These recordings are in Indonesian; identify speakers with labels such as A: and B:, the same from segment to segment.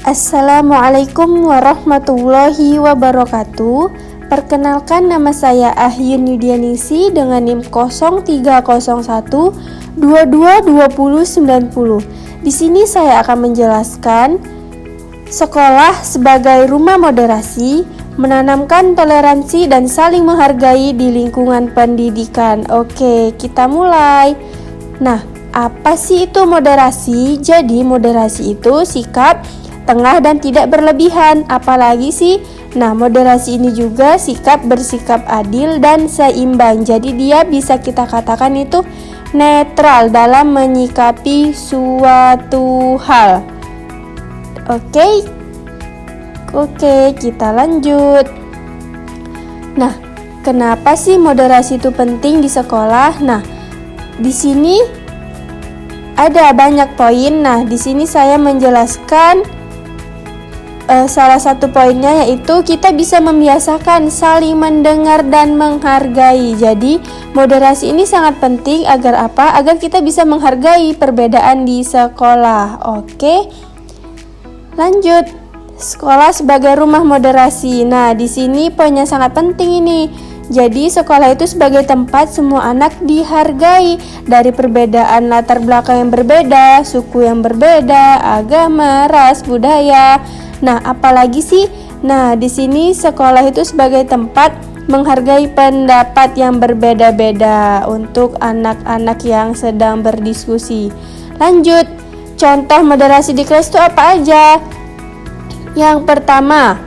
A: Assalamualaikum warahmatullahi wabarakatuh. Perkenalkan, nama saya Ahyun Yudianisi dengan NIM 0301 22 Di sini saya akan menjelaskan sekolah sebagai rumah moderasi, menanamkan toleransi dan saling menghargai di lingkungan pendidikan. Oke, kita mulai. Nah, apa sih itu moderasi? Jadi moderasi itu sikap tengah dan tidak berlebihan. Apalagi sih? Nah, moderasi ini juga bersikap adil dan seimbang. Jadi dia bisa kita katakan itu netral dalam menyikapi suatu hal. Oke, kita lanjut. Nah, kenapa sih moderasi itu penting di sekolah? Nah, di sini ada banyak poin. Nah, di sini saya menjelaskan salah satu poinnya, yaitu kita bisa membiasakan saling mendengar dan menghargai. Jadi moderasi ini sangat penting agar apa? Agar kita bisa menghargai perbedaan di sekolah. Oke. Lanjut. Sekolah sebagai rumah moderasi. Nah, di sini poinnya sangat penting ini. Jadi sekolah itu sebagai tempat semua anak dihargai dari perbedaan latar belakang yang berbeda, suku yang berbeda, agama, ras, budaya. Nah, apalagi sih? Nah, di sini sekolah itu sebagai tempat menghargai pendapat yang berbeda-beda untuk anak-anak yang sedang berdiskusi. Lanjut, contoh moderasi di kelas itu apa aja? Yang pertama,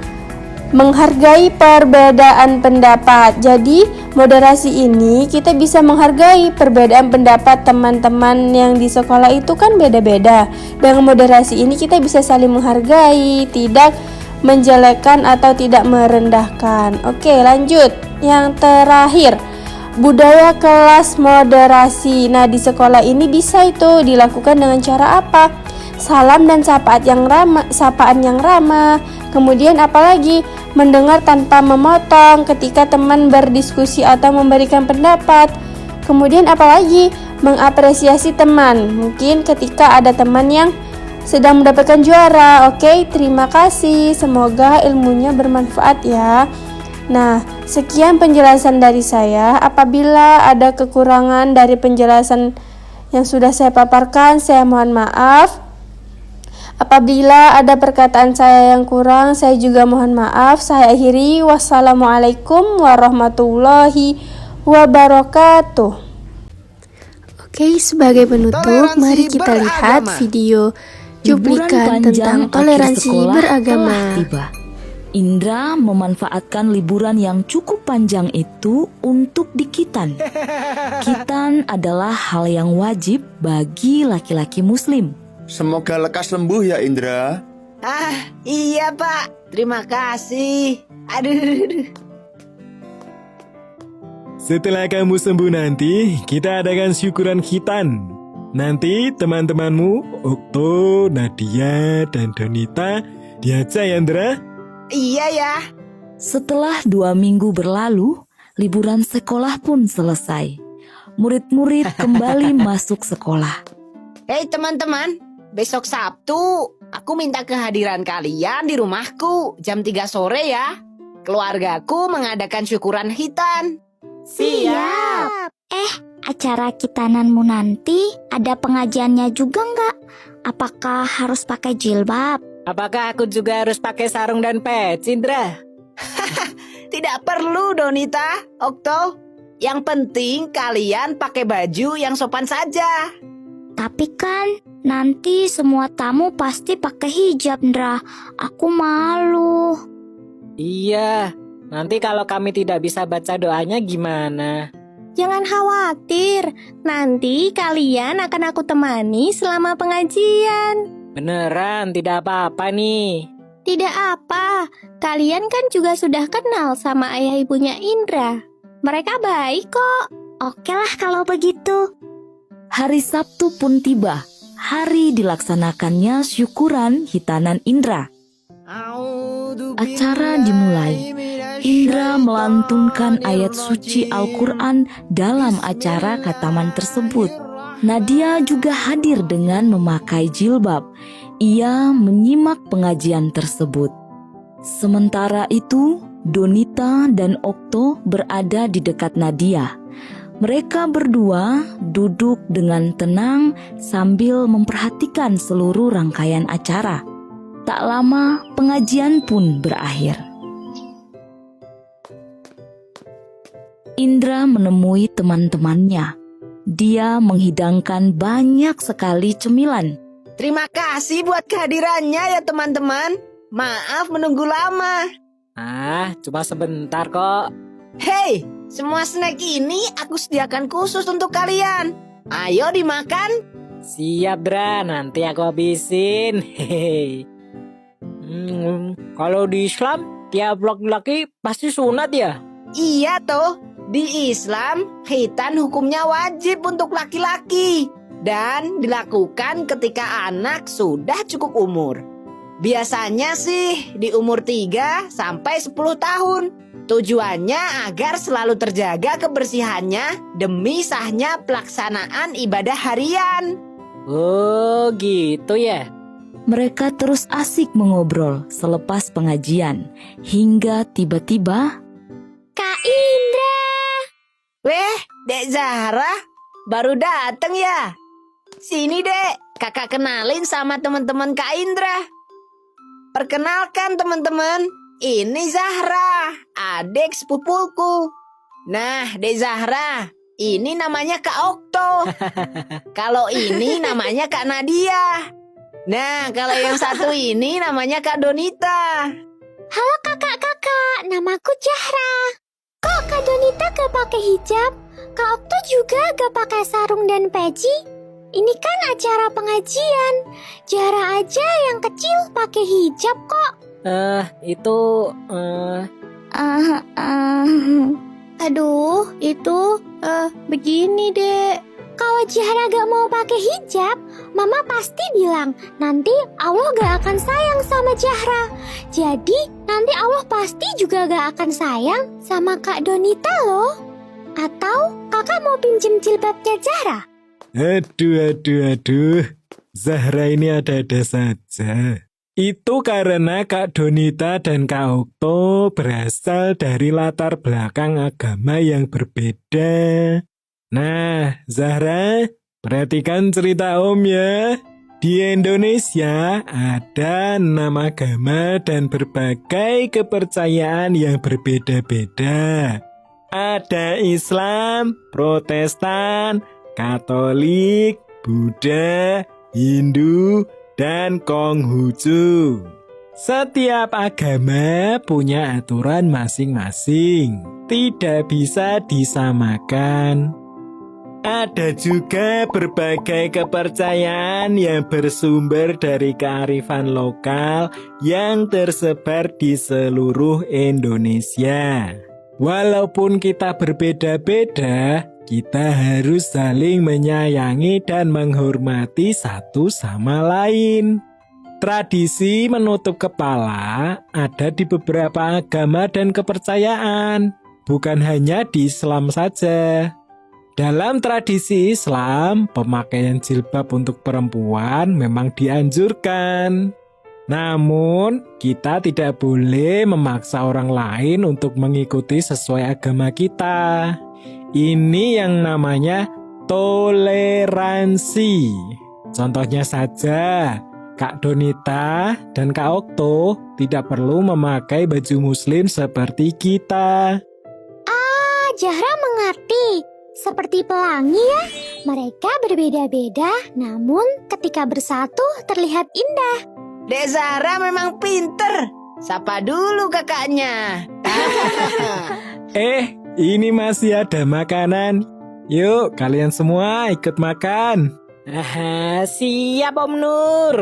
A: menghargai perbedaan pendapat. Jadi, moderasi ini kita bisa menghargai perbedaan pendapat teman-teman yang di sekolah itu kan beda-beda. Dengan moderasi ini kita bisa saling menghargai, tidak menjelekkan atau tidak merendahkan. Oke, lanjut. Yang terakhir, budaya kelas moderasi. Nah, di sekolah ini bisa itu dilakukan dengan cara apa? Salam dan sapaan yang ramah. Kemudian apalagi? Mendengar tanpa memotong ketika teman berdiskusi atau memberikan pendapat. Kemudian apalagi? Mengapresiasi teman. Mungkin ketika ada teman yang sedang mendapatkan juara. Oke, terima kasih. Semoga ilmunya bermanfaat ya. Nah, sekian penjelasan dari saya. Apabila ada kekurangan dari penjelasan yang sudah saya paparkan, saya mohon maaf. Apabila ada perkataan saya yang kurang, saya juga mohon maaf. Saya akhiri. Wassalamualaikum warahmatullahi wabarakatuh. Oke, sebagai penutup, mari kita lihat video cuplikan tentang toleransi beragama.
B: Tiba. Indra memanfaatkan liburan yang cukup panjang itu untuk dikitan. Kitan adalah hal yang wajib bagi laki-laki muslim.
C: Semoga lekas sembuh ya Indra.
D: Iya Pak, terima kasih. Aduh.
E: Setelah kamu sembuh nanti, kita adakan syukuran khitan. Nanti teman-temanmu, Okto, Nadia, dan Donita diajak ya Indra?
D: Iya ya.
B: Setelah 2 minggu berlalu, liburan sekolah pun selesai. Murid-murid kembali masuk sekolah.
D: Hei teman-teman, besok Sabtu aku minta kehadiran kalian di rumahku jam 3 sore ya. Keluargaku mengadakan syukuran khitan.
F: Siap. Acara kitananmu nanti ada pengajiannya juga nggak? Apakah harus pakai jilbab?
D: Apakah aku juga harus pakai sarung dan peci, Indra? Tidak perlu, Donita, Okto. Yang penting kalian pakai baju yang sopan saja.
F: Tapi kan nanti semua tamu pasti pakai hijab, Ndra. Aku malu.
G: Iya, nanti kalau kami tidak bisa baca doanya gimana?
H: Jangan khawatir, nanti kalian akan aku temani selama pengajian.
G: Beneran tidak apa-apa nih.
H: Tidak apa, kalian kan juga sudah kenal sama ayah ibunya Indra. Mereka baik kok.
F: Oke lah kalau begitu.
B: Hari Sabtu pun tiba. Hari dilaksanakannya syukuran hitanan Indra. Acara dimulai. Indra melantunkan ayat suci Al-Quran dalam acara khataman tersebut. Nadia juga hadir dengan memakai jilbab. Ia menyimak pengajian tersebut. Sementara itu, Donita dan Okto berada di dekat Nadia. Mereka berdua duduk dengan tenang sambil memperhatikan seluruh rangkaian acara. Tak lama, pengajian pun berakhir. Indra menemui teman-temannya. Dia menghidangkan banyak sekali cemilan.
D: Terima kasih buat kehadirannya ya teman-teman. Maaf menunggu lama.
G: Cuma sebentar kok.
D: Hei, semua snack ini aku sediakan khusus untuk kalian. Ayo dimakan.
G: Siap, Dra. Nanti aku habisin. Hehehe. Kalau di Islam, tiap laki-laki pasti sunat ya?
D: Iya toh, di Islam khitan hukumnya wajib untuk laki-laki dan dilakukan ketika anak sudah cukup umur. Biasanya sih di umur 3 sampai 10 tahun. Tujuannya agar selalu terjaga kebersihannya demi sahnya pelaksanaan ibadah harian.
G: Oh, gitu ya.
B: Mereka terus asik mengobrol selepas pengajian, hingga tiba-tiba
H: Kak Indra.
D: Weh, Dek Zahra, baru datang ya? Sini Dek, kakak kenalin sama teman-teman Kak Indra. Perkenalkan teman-teman, ini Zahra, adik sepupuku. Nah, Dek Zahra, ini namanya Kak Okto. Kalau ini namanya Kak Nadia. Nah, kalau yang satu ini namanya Kak Donita.
H: Halo kakak-kakak, namaku Zahra. Kok Kak Donita gak pakai hijab? Kak Okto juga gak pakai sarung dan peci? Ini kan acara pengajian. Zahra aja yang kecil pakai hijab kok. Aduh, itu begini dek. Kalau Zahra gak mau pakai hijab, Mama pasti bilang nanti Allah gak akan sayang sama Zahra. Jadi nanti Allah pasti juga gak akan sayang sama Kak Donita loh. Atau kakak mau pinjem jilbabnya Zahra?
E: Aduh. Zahra ini ada-ada saja. Itu karena Kak Donita dan Kak Okto berasal dari latar belakang agama yang berbeda. Nah, Zahra, perhatikan cerita Om ya. Di Indonesia ada 6 agama dan berbagai kepercayaan yang berbeda-beda. Ada Islam, Protestan, Katolik, Buddha, Hindu, dan Konghucu. Setiap agama punya aturan masing-masing, tidak bisa disamakan. Ada juga berbagai kepercayaan yang bersumber dari kearifan lokal yang tersebar di seluruh Indonesia. Walaupun kita berbeda-beda, kita harus saling menyayangi dan menghormati satu sama lain. Tradisi menutup kepala ada di beberapa agama dan kepercayaan, bukan hanya di Islam saja. Dalam tradisi Islam, pemakaian jilbab untuk perempuan memang dianjurkan. Namun, kita tidak boleh memaksa orang lain untuk mengikuti sesuai agama kita. Ini yang namanya toleransi. Contohnya saja, Kak Donita dan Kak Okto tidak perlu memakai baju muslim seperti kita.
H: Zahra mengerti. Seperti pelangi ya, mereka berbeda-beda, namun ketika bersatu terlihat indah.
D: Dek Zahra memang pinter. Sapa dulu kakaknya.
E: Ini masih ada makanan. Yuk, kalian semua ikut makan.
G: Siap Om Nur.